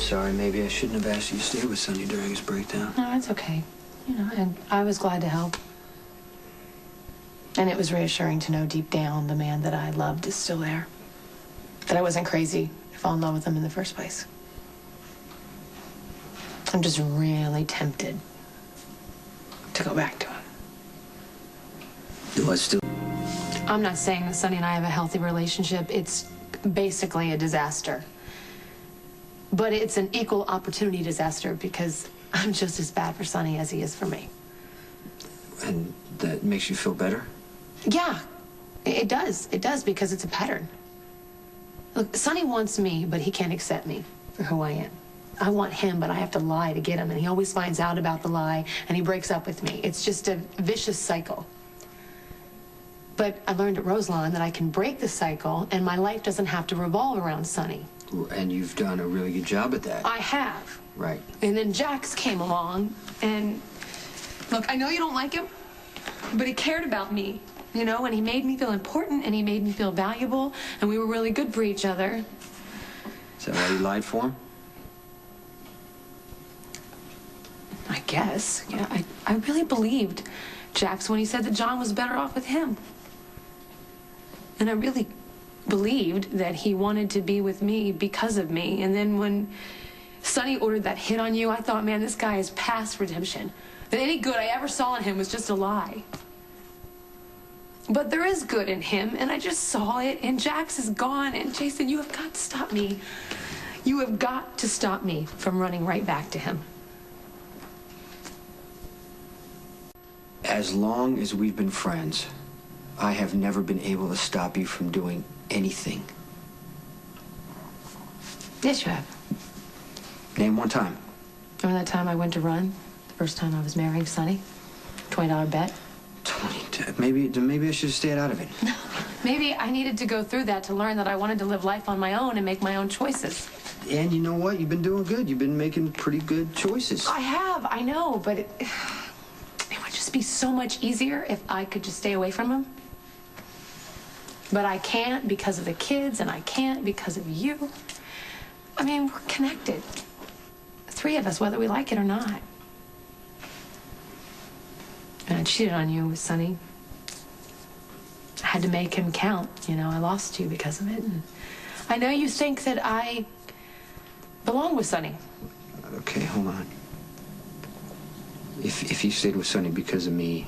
sorry. Maybe I shouldn't have asked you to stay with Sonny during his breakdown. No, it's okay. You know, and I was glad to help. And it was reassuring to know deep down the man that I loved is still there. That I wasn't crazy to fall in love with him in the first place. I'm just really tempted to go back to him. Do I still? I'm not saying that Sonny and I have a healthy relationship. It's basically a disaster. But it's an equal opportunity disaster because I'm just as bad for Sonny as he is for me. And that makes you feel better? Yeah, it does. It does because it's a pattern. Look, Sonny wants me, but he can't accept me for who I am. I want him, but I have to lie to get him, and he always finds out about the lie, and he breaks up with me. It's just a vicious cycle. But I learned at Roselawn that I can break the cycle, and my life doesn't have to revolve around Sonny. And you've done a really good job at that. I have. Right. And then Jax came along, and look, I know you don't like him, but he cared about me, you know, and he made me feel important, and he made me feel valuable, and we were really good for each other. Is that why you lied for him? I guess. Yeah, I really believed Jax when he said that John was better off with him. And I really believed that he wanted to be with me because of me. And then when Sonny ordered that hit on you, I thought, man, this guy is past redemption. That any good I ever saw in him was just a lie. But there is good in him, and I just saw it, and Jax is gone. And Jason, you have got to stop me. You have got to stop me from running right back to him. As long as we've been friends, I have never been able to stop you from doing anything. Yes, you have. Name one time. Remember that time I went to run? The first time I was marrying Sonny? $20 bet? Maybe I should have stayed out of it. No. Maybe I needed to go through that to learn that I wanted to live life on my own and make my own choices. And you know what? You've been doing good. You've been making pretty good choices. I have, I know, but it would just be so much easier if I could just stay away from him. But I can't because of the kids, and I can't because of you. I mean, we're connected. The three of us, whether we like it or not. And I cheated on you with Sonny. I had to make him count, you know. I lost you because of it. And I know you think that I belong with Sonny. Okay, hold on. If you stayed with Sonny because of me,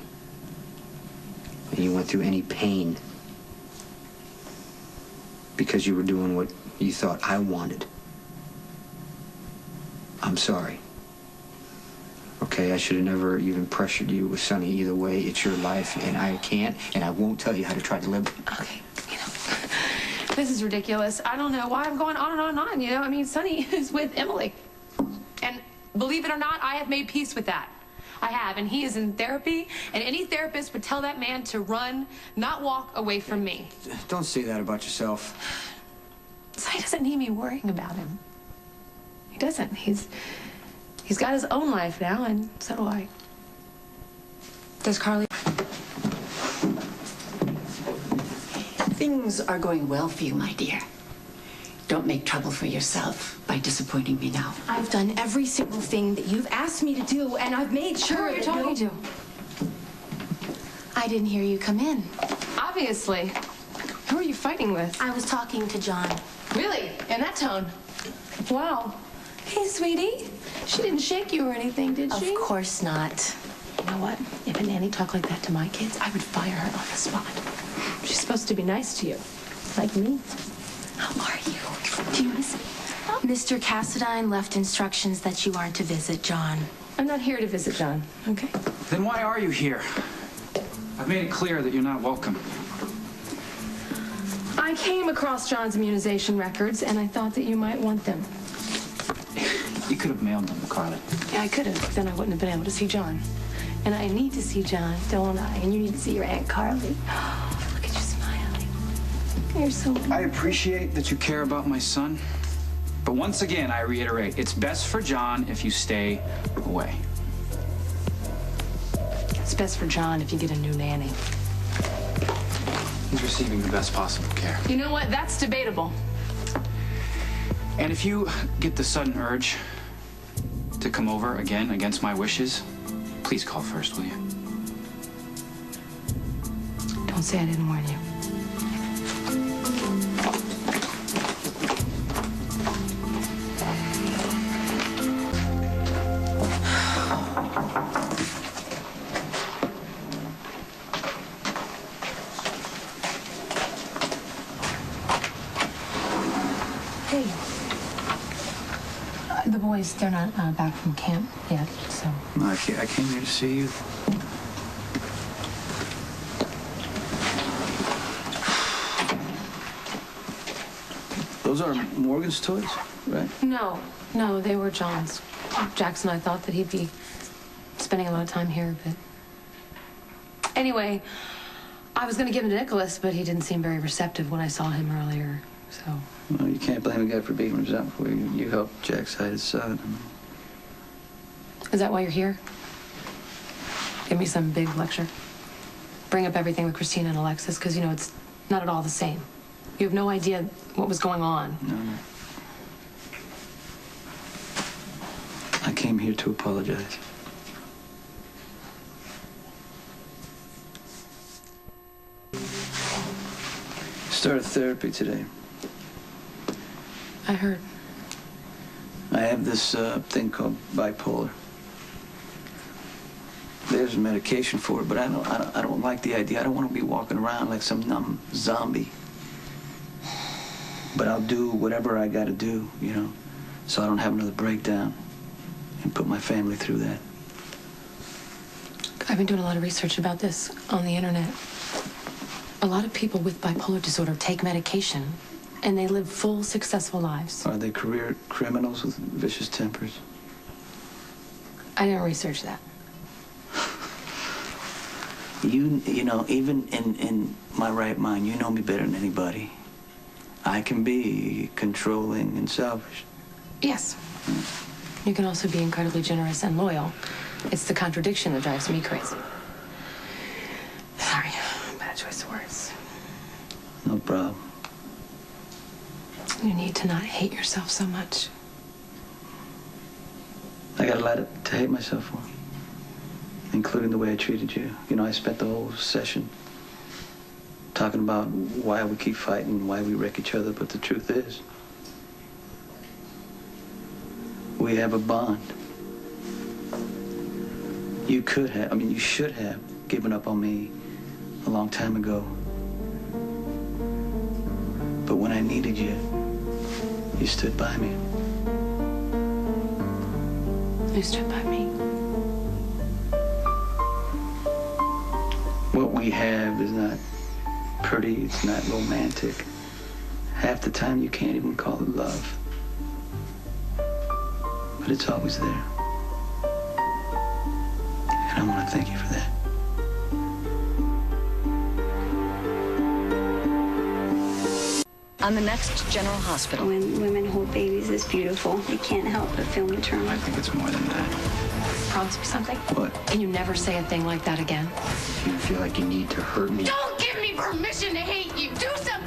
and you went through any pain because you were doing what you thought I wanted, I'm sorry. Okay, I should have never even pressured you with Sonny. Either way, it's your life, and I can't, and I won't tell you how to try to live. Okay, you know, this is ridiculous. I don't know why I'm going on and on and on, you know? I mean, Sonny is with Emily. And believe it or not, I have made peace with that. I have, and he is in therapy, and any therapist would tell that man to run, not walk away from me. Don't say that about yourself. Sonny doesn't need me worrying about him. He doesn't. He's got his own life now, and so do I. Does Carly? Things are going well for you, my dear. Don't make trouble for yourself by disappointing me now. I've done every single thing that you've asked me to do, and I've made sure. Who are you talking to? I didn't hear you come in. Obviously. Who are you fighting with? I was talking to John. Really? In that tone? Wow. Hey, sweetie. She didn't shake you or anything, did she? Of course not. You know what? If a nanny talked like that to my kids, I would fire her on the spot. She's supposed to be nice to you. Like me. How are you? Do you miss me? Mr. Cassadine left instructions that you aren't to visit John. I'm not here to visit John, okay? Then why are you here? I've made it clear that you're not welcome. I came across John's immunization records, and I thought that you might want them. You could have mailed them, Carly. Yeah, I could have. Then I wouldn't have been able to see John. And I need to see John, don't I? And you need to see your Aunt Carly. Oh, look at you smiling. You're so beautiful. I appreciate that you care about my son, but once again, I reiterate, it's best for John if you stay away. It's best for John if you get a new nanny. He's receiving the best possible care. You know what? That's debatable. And if you get the sudden urge to come over again against my wishes, please call first, will you? Don't say I didn't warn you. Hey. The boys, they're not back from camp yet, so... No, I came here to see you. Those are Morgan's toys, right? No, they were John's. Jackson and I thought that he'd be spending a lot of time here, but... Anyway, I was going to give him to Nicholas, but he didn't seem very receptive when I saw him earlier, so... Well, you can't blame a guy for being resentful. You helped Jack side his son. Is that why you're here? Give me some big lecture? Bring up everything with Christina and Alexis, because, you know, it's not at all the same. You have no idea what was going on. No. I came here to apologize. Started therapy today. I heard. I have this thing called bipolar. There's medication for it, but I don't like the idea. I don't want to be walking around like some numb zombie. But I'll do whatever I got to do, you know, so I don't have another breakdown and put my family through that. I've been doing a lot of research about this on the internet. A lot of people with bipolar disorder take medication, and they live full, successful lives. Are they career criminals with vicious tempers? I didn't research that. You know, even in my right mind, you know me better than anybody. I can be controlling and selfish. Yes. You can also be incredibly generous and loyal. It's the contradiction that drives me crazy. Sorry, bad choice of words. No problem. You need to not hate yourself so much. I got a lot to hate myself for, including the way I treated you. You know, I spent the whole session talking about why we keep fighting, why we wreck each other, but the truth is, we have a bond. You could have, you should have given up on me a long time ago. But when I needed you, you stood by me. You stood by me. What we have is not pretty, it's not romantic. Half the time you can't even call it love. But it's always there. And I want to thank you for that. On the next General Hospital. When women hold babies, it's beautiful. You can't help but feel maternal. I think it's more than that. Promise me something? What? Can you never say a thing like that again? You feel like you need to hurt me. Don't give me permission to hate you. Do something.